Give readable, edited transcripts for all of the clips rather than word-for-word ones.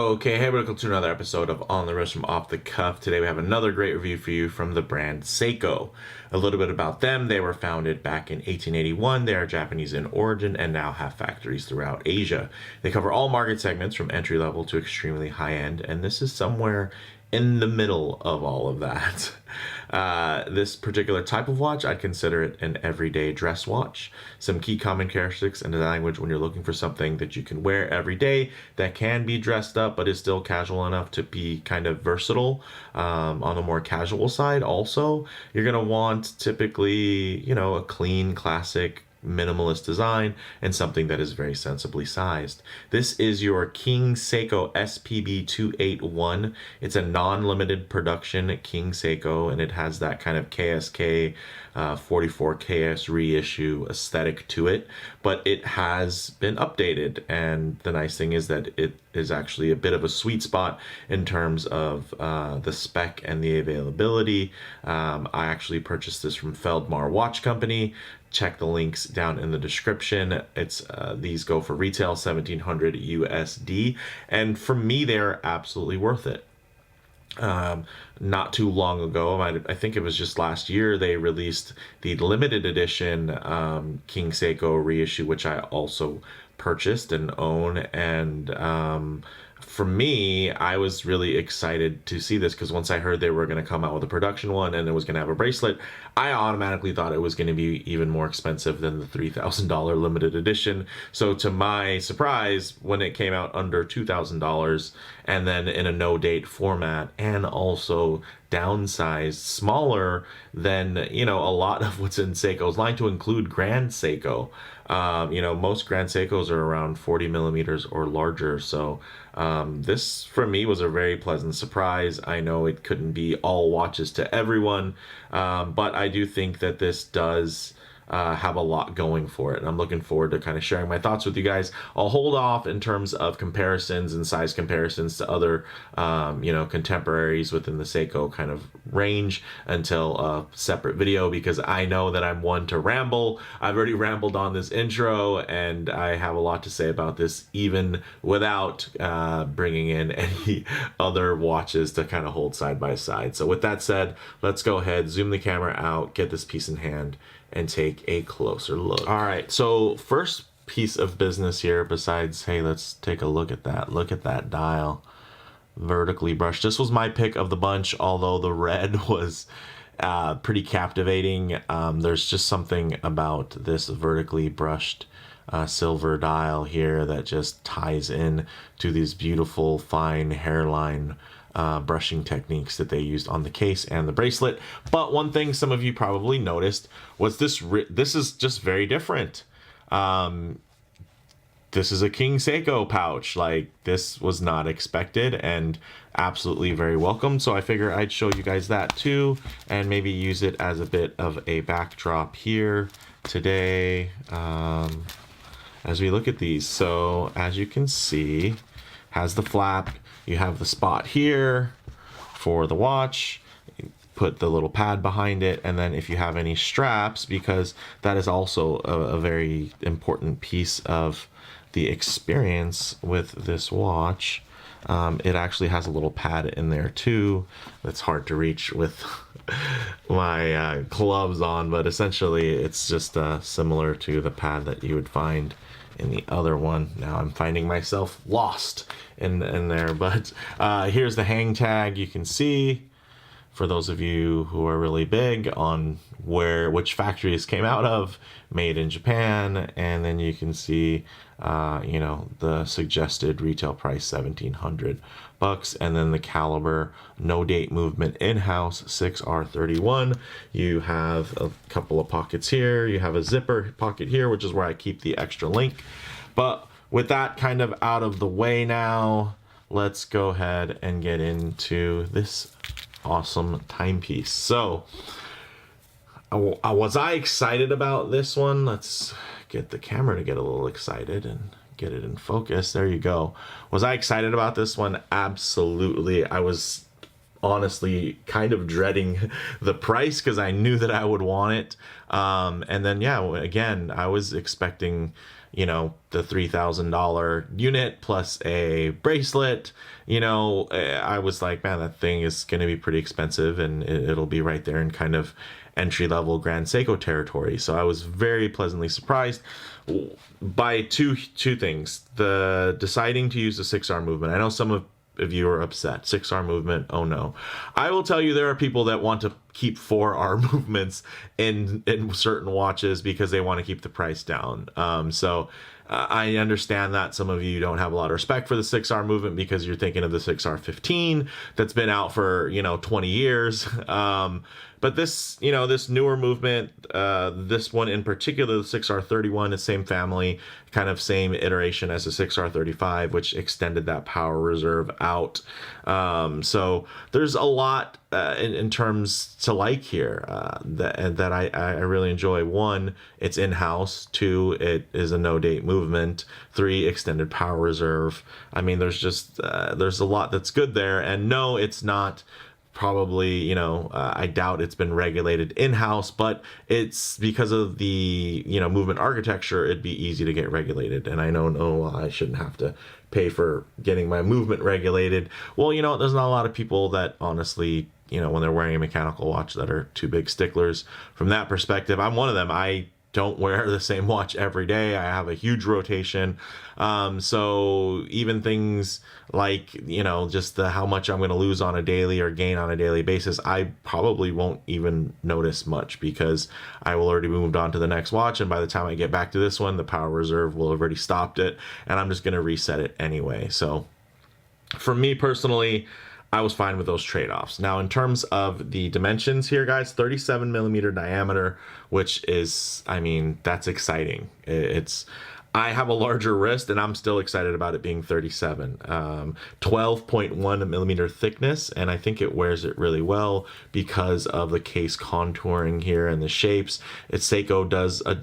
Okay, hey, welcome to another episode of On the Wrist from Off the Cuff. Today we have another great review for you from the brand Seiko. A little bit about them. They were founded back in 1881. They are Japanese in origin and now have factories throughout Asia. They cover all market segments from entry level to extremely high end, and this is somewhere in the middle of all of that. This particular type of watch, I'd consider it an everyday dress watch. Some key common characteristics in the language when you're looking for something that you can wear every day that can be dressed up but is still casual enough to be kind of versatile. On the more casual side also, you're going to want typically, a clean, classic, minimalist design and something that is very sensibly sized. This is your King Seiko SPB281. It's a non-limited production King Seiko, and it has that kind of KSK 44KS reissue aesthetic to it, but it has been updated, and the nice thing is that it is actually a bit of a sweet spot in terms of the spec and the availability. I actually purchased this from Feldmar Watch Company. Check the links down in the description. It's these go for retail $1,700 USD, and for me they're absolutely worth it. Not too long ago, I think it was just last year, they released the limited edition King Seiko reissue, which I also purchased and own. And for me, I was really excited to see this because once I heard they were going to come out with a production one and it was going to have a bracelet, I automatically thought it was going to be even more expensive than the $3,000 limited edition. So to my surprise, when it came out under $2,000 and then in a no date format and also downsized, smaller than, a lot of what's in Seiko's line, to include Grand Seiko. Most Grand Seikos are around 40 millimeters or larger. So this for me was a very pleasant surprise. I know it couldn't be all watches to everyone, but I do think that this does have a lot going for it, and I'm looking forward to kind of sharing my thoughts with you guys. I'll hold off in terms of comparisons and size comparisons to other contemporaries within the Seiko kind of range until a separate video, because I know that I'm one to ramble. I've already rambled on this intro, and I have a lot to say about this even without bringing in any other watches to kind of hold side by side. So with that said, let's go ahead, zoom the camera out, get this piece in hand, and take a closer look. All right, so first piece of business here, besides, hey, let's take a look at that. Look at that dial, vertically brushed. This was my pick of the bunch, although the red was pretty captivating. There's just something about this vertically brushed silver dial here that just ties in to these beautiful fine hairline brushing techniques that they used on the case and the bracelet. But one thing some of you probably noticed was this is just very different. This is a King Seiko pouch. Like, this was not expected and absolutely very welcome. So I figure I'd show you guys that too, and maybe use it as a bit of a backdrop here today as we look at these. So as you can see, has the flap. You have the spot here for the watch. You put the little pad behind it, and then if you have any straps, because that is also a very important piece of the experience with this watch, it actually has a little pad in there too. That's hard to reach with my gloves on, but essentially it's just similar to the pad that you would find in the other one. Now I'm finding myself lost in there, but here's the hang tag. You can see, for those of you who are really big on which factory this came out of, made in Japan, and then you can see the suggested retail price $1,700, and then the caliber, no date movement, in-house 6R31. You have a couple of pockets here. You have a zipper pocket here, which is where I keep the extra link. But with that kind of out of the way now, let's go ahead and get into this awesome timepiece. So was I excited about this one? Let's get the camera to get a little excited and get it in focus. There you go. Was I excited about this one? Absolutely. I was honestly kind of dreading the price because I knew that I would want it. And then, yeah, again, I was expecting, the $3,000 unit plus a bracelet. I was like, man, that thing is going to be pretty expensive, and it'll be right there in kind of entry level Grand Seiko territory. So I was very pleasantly surprised by two things: the deciding to use the 6R movement. I know some of you are upset. 6R movement, oh no. I will tell you, there are people that want to keep 4R movements in certain watches because they want to keep the price down. So I understand that some of you don't have a lot of respect for the 6R movement because you're thinking of the 6R15 that's been out for 20 years. But this, this newer movement, this one in particular, the 6R31, is same family, kind of same iteration as the 6R35, which extended that power reserve out. So there's a lot in terms to like here that I really enjoy. One, it's in-house. Two, it is a no-date movement. Three, extended power reserve. I mean, there's just there's a lot that's good there. And no, it's not probably, I doubt it's been regulated in-house, but it's because of the, movement architecture, it'd be easy to get regulated. And I know, no, I shouldn't have to pay for getting my movement regulated. Well, there's not a lot of people that honestly, when they're wearing a mechanical watch, that are too big sticklers from that perspective. I'm one of them. I don't wear the same watch every day. I have a huge rotation. So even things like, just how much I'm going to lose on a daily or gain on a daily basis, I probably won't even notice much because I will already moved on to the next watch. And by the time I get back to this one, the power reserve will have already stopped it, and I'm just going to reset it anyway. So for me personally, I was fine with those trade-offs. Now, in terms of the dimensions here, guys, 37 millimeter diameter, which is, I mean, that's exciting. I have a larger wrist, and I'm still excited about it being 37. 12.1 millimeter thickness, and I think it wears it really well because of the case contouring here and the shapes. Seiko does a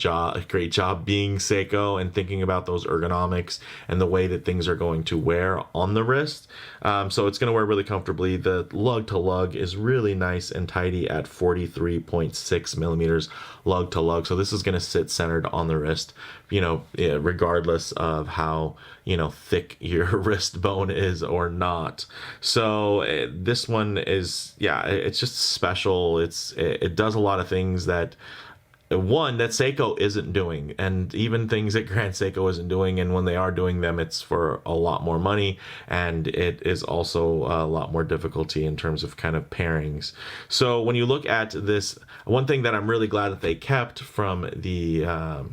great job being Seiko and thinking about those ergonomics and the way that things are going to wear on the wrist. So it's going to wear really comfortably. The lug to lug is really nice and tidy at 43.6 millimeters lug to lug. So this is going to sit centered on the wrist, regardless of how, thick your wrist bone is or not. So this one is, it's just special. It does a lot of things that Seiko isn't doing, and even things that Grand Seiko isn't doing, and when they are doing them, it's for a lot more money, and it is also a lot more difficulty in terms of kind of pairings. So when you look at this, one thing that I'm really glad that they kept from the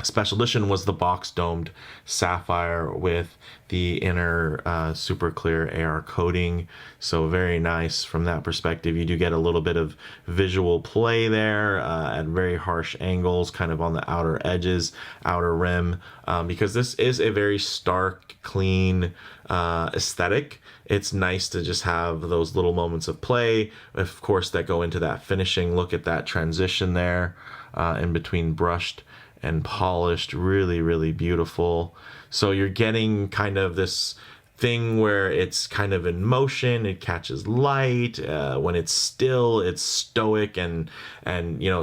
special edition was the box domed sapphire with the inner super clear AR coating. So very nice from that perspective. You do get a little bit of visual play there at very harsh angles, kind of on the outer edges, outer rim, because this is a very stark, clean aesthetic. It's nice to just have those little moments of play, of course, that go into that finishing. Look at that transition there in between brushed and polished. Really, really beautiful. So you're getting kind of this thing where it's kind of in motion, it catches light. When it's still, it's stoic and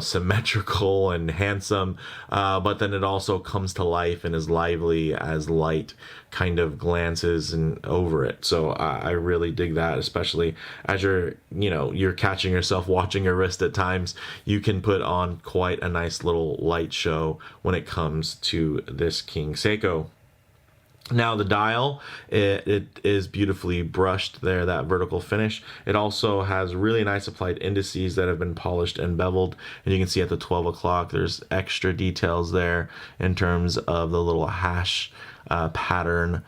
symmetrical and handsome, but then it also comes to life and is lively as light kind of glances and over it. So I really dig that, especially as you're catching yourself watching your wrist at times. You can put on quite a nice little light show when it comes to this King Seiko. Now the dial, it is beautifully brushed there, that vertical finish. It also has really nice applied indices that have been polished and beveled. And you can see at the 12 o'clock, there's extra details there in terms of the little hash pattern,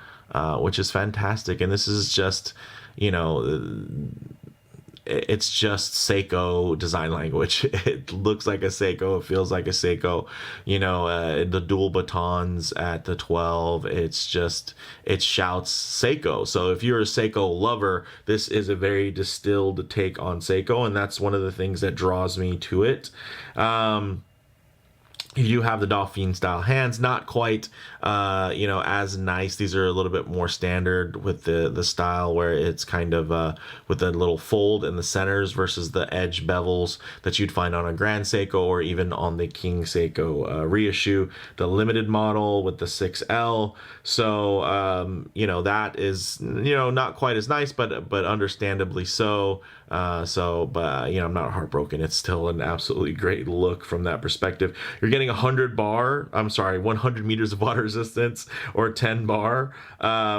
which is fantastic. And this is just, it's just Seiko design language. It looks like a Seiko. It feels like a Seiko. The dual batons at the 12. It shouts Seiko. So if you're a Seiko lover, this is a very distilled take on Seiko, and that's one of the things that draws me to it. you do have the Dauphine style hands, not quite as nice. These are a little bit more standard with the style, where it's kind of with a little fold in the centers versus the edge bevels that you'd find on a Grand Seiko or even on the King Seiko reissue, the limited model with the 6L. So that is not quite as nice, but understandably so. But I'm not heartbroken. It's still an absolutely great look from that perspective. You're getting 100 meters of water resistance, or 10 bar,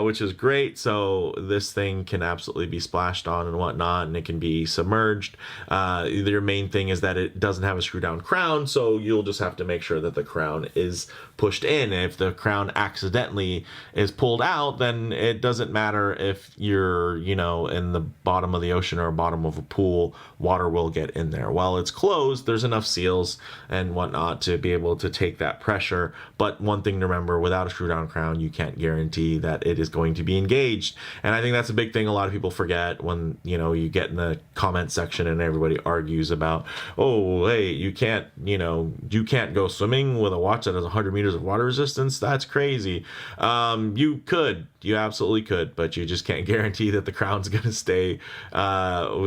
which is great. So this thing can absolutely be splashed on and whatnot, and it can be submerged. Your main thing is that it doesn't have a screw down crown, so you'll just have to make sure that the crown is pushed in. And if the crown accidentally is pulled out, then it doesn't matter if you're in the bottom of the ocean or bottom of a pool, water will get in there. While it's closed, there's enough seals and whatnot to be able to take that pressure. But one thing to remember, without a screw down crown, you can't guarantee that it is going to be engaged. And I think that's a big thing a lot of people forget when you get in the comment section and everybody argues about, oh, hey, you can't go swimming with a watch that has 100 meters of water resistance. That's crazy. You absolutely could, but you just can't guarantee that the crown's going to stay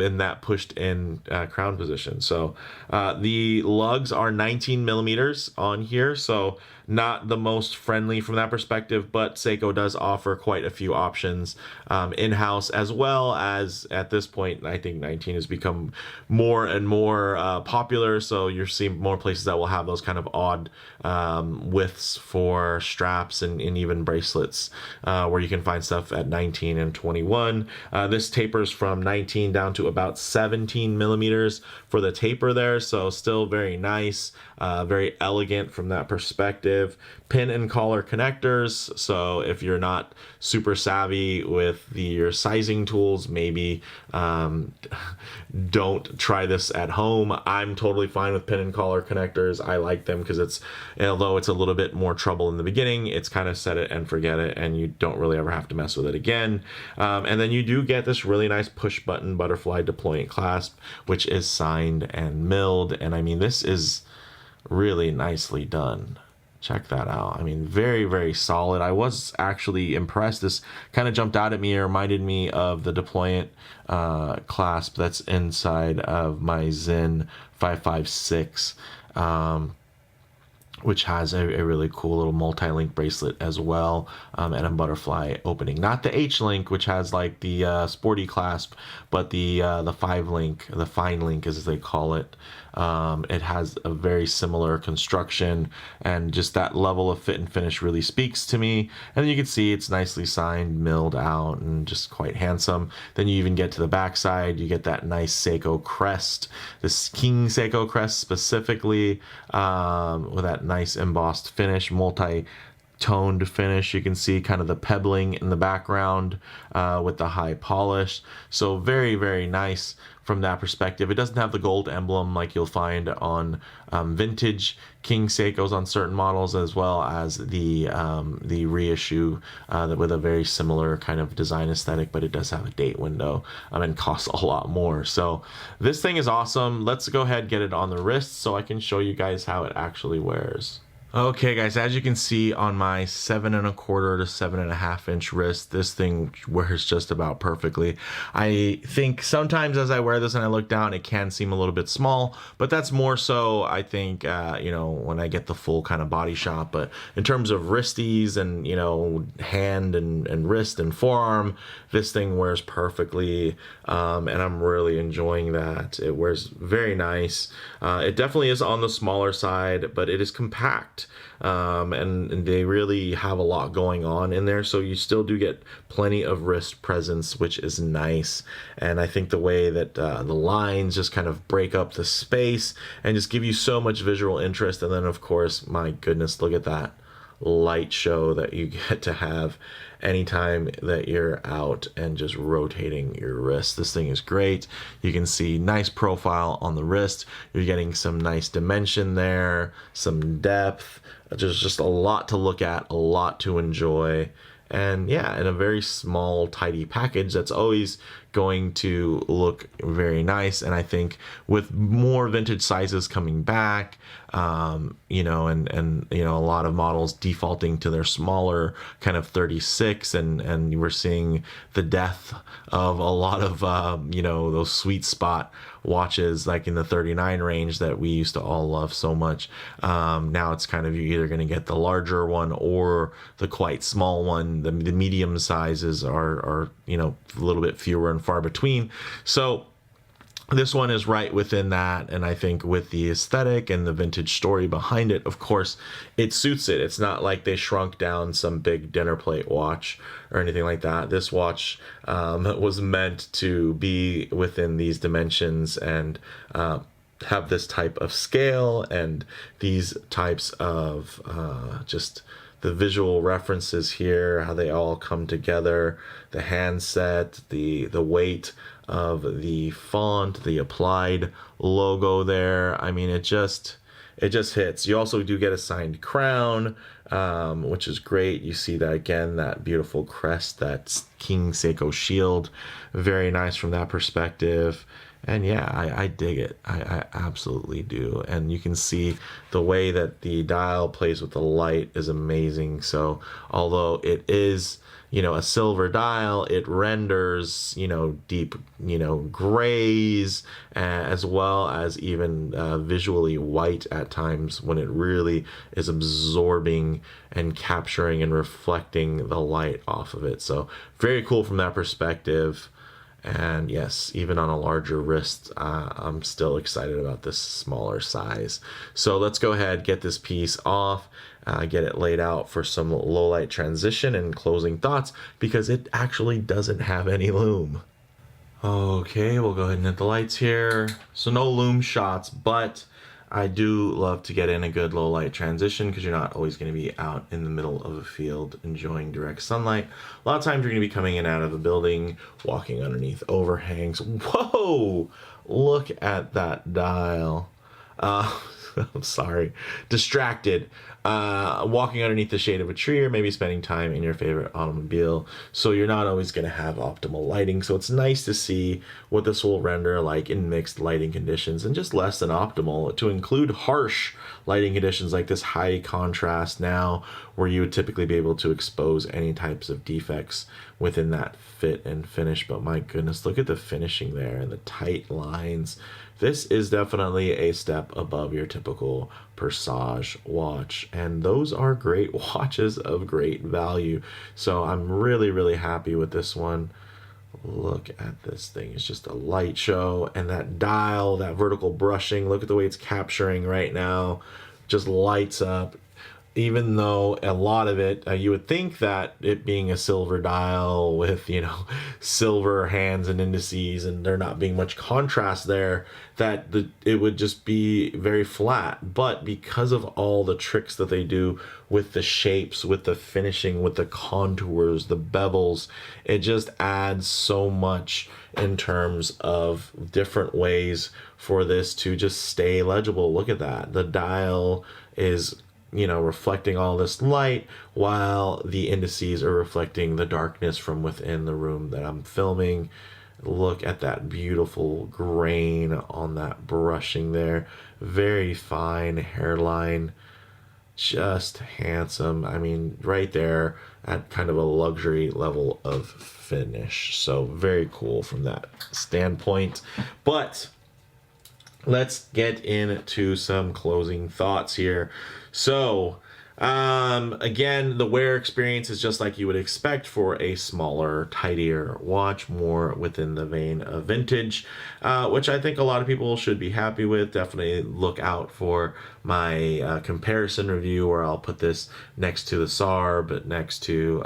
in that pushed in crown position. So the lugs are 19 millimeters on here, so not the most friendly from that perspective, but Seiko does offer quite a few options in-house, as well as at this point, I think 19 has become more and more popular. So you're seeing more places that will have those kind of odd widths for straps and even bracelets, where you can find stuff at 19 and 21. This tapers from 19 down to about 17 millimeters for the taper there. So still very nice, very elegant from that perspective. Pin and collar connectors, so if you're not super savvy with your sizing tools, maybe don't try this at home. I'm totally fine with pin and collar connectors. I like them because although it's a little bit more trouble in the beginning, it's kind of set it and forget it, and you don't really ever have to mess with it again. And then you do get this really nice push button butterfly deployant clasp, which is signed and milled, and I mean, this is really nicely done. Check that out. I mean, very, very solid. I was actually impressed. This kind of jumped out at me. It reminded me of the deployant clasp that's inside of my Zen 556, which has a really cool little multi-link bracelet as well, and a butterfly opening. Not the H-link, which has like the sporty clasp, but the 5-link, the fine link as they call it. It has a very similar construction, and just that level of fit and finish really speaks to me. And then you can see it's nicely signed, milled out, and just quite handsome. Then you even get to the backside, you get that nice Seiko crest, this King Seiko crest specifically, with that nice embossed finish, multi-toned finish. You can see kind of the pebbling in the background with the high polish. So very, very nice from that perspective. It doesn't have the gold emblem like you'll find on vintage King Seikos on certain models, as well as the reissue with a very similar kind of design aesthetic, but it does have a date window and costs a lot more. So this thing is awesome. Let's go ahead and get it on the wrist so I can show you guys how it actually wears. Okay guys, as you can see on my 7¼ to 7½ inch wrist, this thing wears just about perfectly. I think sometimes as I wear this and I look down, it can seem a little bit small, but that's more so I think when I get the full kind of body shot. But in terms of wristies and hand and wrist and forearm, this thing wears perfectly, and I'm really enjoying that. It wears very nice. It definitely is on the smaller side, but it is compact. And they really have a lot going on in there, so you still do get plenty of wrist presence, which is nice. And I think the way that the lines just kind of break up the space and just give you so much visual interest. And then of course, my goodness, look at that light show that you get to have anytime that you're out and just rotating your wrist. This thing is great. You can see nice profile on the wrist. You're getting some nice dimension there, some depth. There's just a lot to look at, a lot to enjoy. And yeah, in a very small, tidy package that's always going to look very nice. And I think with more vintage sizes coming back, and a lot of models defaulting to their smaller kind of 36, and we're seeing the death of a lot of those sweet spot watches like in the 39 range that we used to all love so much. Now it's kind of, you're either going to get the larger one or the quite small one. The medium sizes are a little bit fewer and far between. So this one is right within that, and I think with the aesthetic and the vintage story behind it, of course, it suits it. It's not like they shrunk down some big dinner plate watch or anything like that. This watch was meant to be within these dimensions and have this type of scale and these types of just the visual references here, how they all come together, the handset, the weight of the font, the applied logo there. I mean, it just hits. You also do get a signed crown, which is great. You see that again, that beautiful crest, that King Seiko shield. Very nice from that perspective. And yeah, I dig it. I absolutely do. And you can see the way that the dial plays with the light is amazing. So although it is, a silver dial, it renders, deep, grays, as well as even visually white at times when it really is absorbing and capturing and reflecting the light off of it. So very cool from that perspective. And yes, even on a larger wrist, I'm still excited about this smaller size. So let's go ahead, get this piece off, get it laid out for some low light transition and closing thoughts, because it actually doesn't have any loom. Okay, we'll go ahead and hit the lights here. So no loom shots, but I do love to get in a good low light transition because you're not always going to be out in the middle of a field enjoying direct sunlight. A lot of times you're going to be coming in out of a building, walking underneath overhangs. Whoa! Look at that dial. I'm sorry. Distracted. Walking underneath the shade of a tree, or maybe spending time in your favorite automobile. So you're not always going to have optimal lighting. So it's nice to see what this will render like in mixed lighting conditions and just less than optimal, to include harsh lighting conditions like this high contrast now, where you would typically be able to expose any types of defects within that fit and finish. But my goodness, look at the finishing there and the tight lines. This is definitely a step above your typical Persage watch, and those are great watches of great value. So I'm really, really happy with this one. Look at this thing. It's just a light show, and that dial, that vertical brushing, look at the way it's capturing right now. Just lights up. Even though a lot of it, you would think that it being a silver dial with, silver hands and indices, and there not being much contrast there, that it would just be very flat. But because of all the tricks that they do with the shapes, with the finishing, with the contours, the bevels, it just adds so much in terms of different ways for this to just stay legible. Look at that. The dial is reflecting all this light, while the indices are reflecting the darkness from within the room that I'm filming. Look at that beautiful grain on that brushing there. Very fine hairline. Just handsome. I mean, right there at kind of a luxury level of finish. So very cool from that standpoint. But let's get into some closing thoughts here. So, again, the wear experience is just like you would expect for a smaller, tidier watch, more within the vein of vintage, which I think a lot of people should be happy with. Definitely look out for my comparison review, where I'll put this next to the SAR, but next to,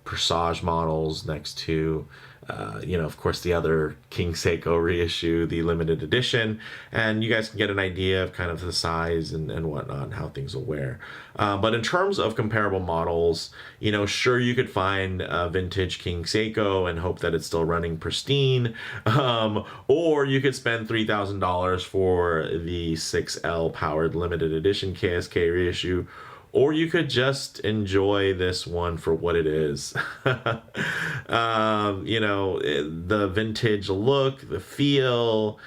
Persage models, next to of course, the other King Seiko reissue, the limited edition, and you guys can get an idea of kind of the size and whatnot and how things will wear. But in terms of comparable models, sure, you could find a vintage King Seiko and hope that it's still running pristine, or you could spend $3,000 for the 6L powered limited edition KSK reissue, or you could just enjoy this one for what it is. The vintage look, the feel,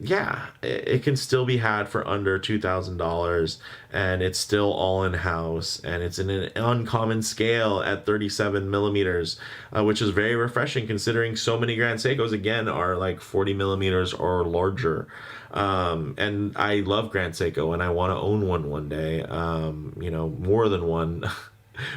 yeah, it can still be had for under $2,000, and it's still all in house, and it's in an uncommon scale at 37 millimeters, which is very refreshing considering so many Grand Seikos again are like 40 millimeters or larger. And I love Grand Seiko, and I want to own one day, more than one.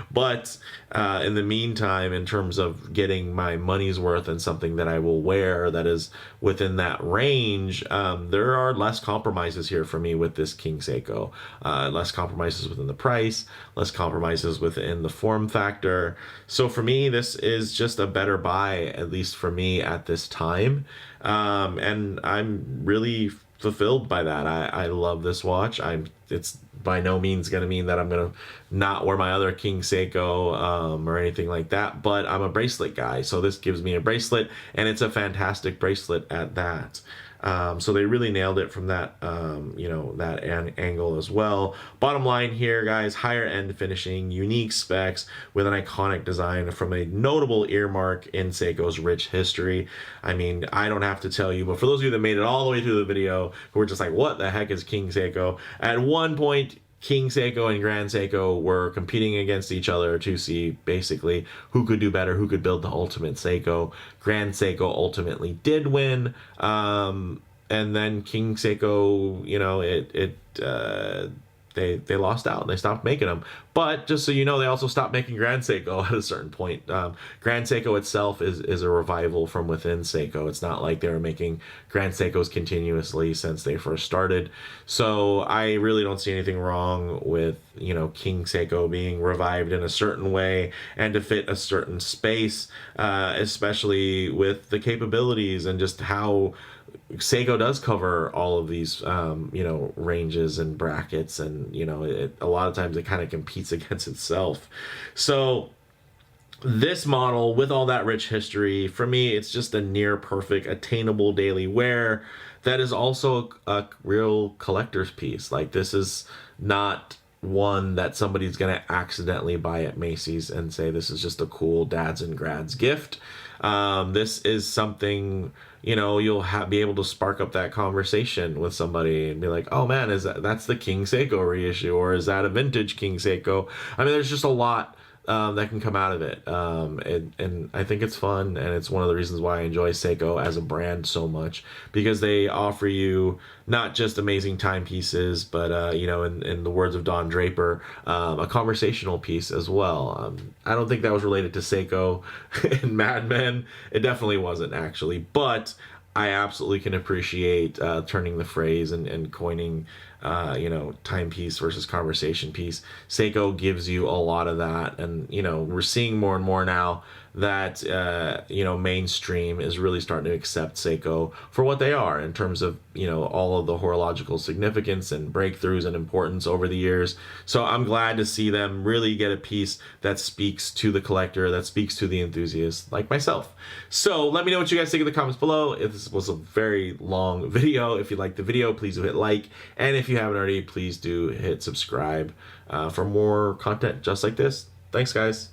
But in the meantime, in terms of getting my money's worth and something that I will wear that is within that range, there are less compromises here for me with this King Seiko. Less compromises within the price, less compromises within the form factor. So for me, this is just a better buy, at least for me at this time. And I'm really fulfilled by that. I love this watch. It's by no means going to mean that I'm going to not wear my other King Seiko or anything like that, but I'm a bracelet guy, so this gives me a bracelet, and it's a fantastic bracelet at that. So they really nailed it from that, angle as well. Bottom line here, guys, higher end finishing, unique specs with an iconic design from a notable earmark in Seiko's rich history. I mean, I don't have to tell you, but for those of you that made it all the way through the video, who were just like, what the heck is King Seiko? At one point, King Seiko and Grand Seiko were competing against each other to see basically who could do better, who could build the ultimate Seiko. Grand Seiko ultimately did win, and then King Seiko, they lost out and they stopped making them. But just so you know, they also stopped making Grand Seiko at a certain point. Grand Seiko itself is a revival from within Seiko. It's not like they were making Grand Seikos continuously since they first started. So I really don't see anything wrong with, King Seiko being revived in a certain way and to fit a certain space, especially with the capabilities and just how Seiko does cover all of these, ranges and brackets, and a lot of times it kind of competes against itself. So this model, with all that rich history, for me, it's just a near perfect, attainable daily wear that is also a real collector's piece. Like, this is not one that somebody's going to accidentally buy at Macy's and say this is just a cool dads and grads gift. This is something, you'll be able to spark up that conversation with somebody and be like, oh man, that's the King Seiko reissue, or is that a vintage King Seiko? I mean, there's just a lot that can come out of it. And I think it's fun, and it's one of the reasons why I enjoy Seiko as a brand so much, because they offer you not just amazing timepieces, but, in the words of Don Draper, a conversational piece as well. I don't think that was related to Seiko in Mad Men. It definitely wasn't, actually, but I absolutely can appreciate turning the phrase and coining, timepiece versus conversation piece. Seiko gives you a lot of that, and we're seeing more and more now that mainstream is really starting to accept Seiko for what they are in terms of all of the horological significance and breakthroughs and importance over the years. So I'm glad to see them really get a piece that speaks to the collector, that speaks to the enthusiast like myself. So let me know what you guys think in the comments below. If this was a very long video, if you liked the video, please do hit like, and if you haven't already, please do hit subscribe for more content just like this. Thanks, guys.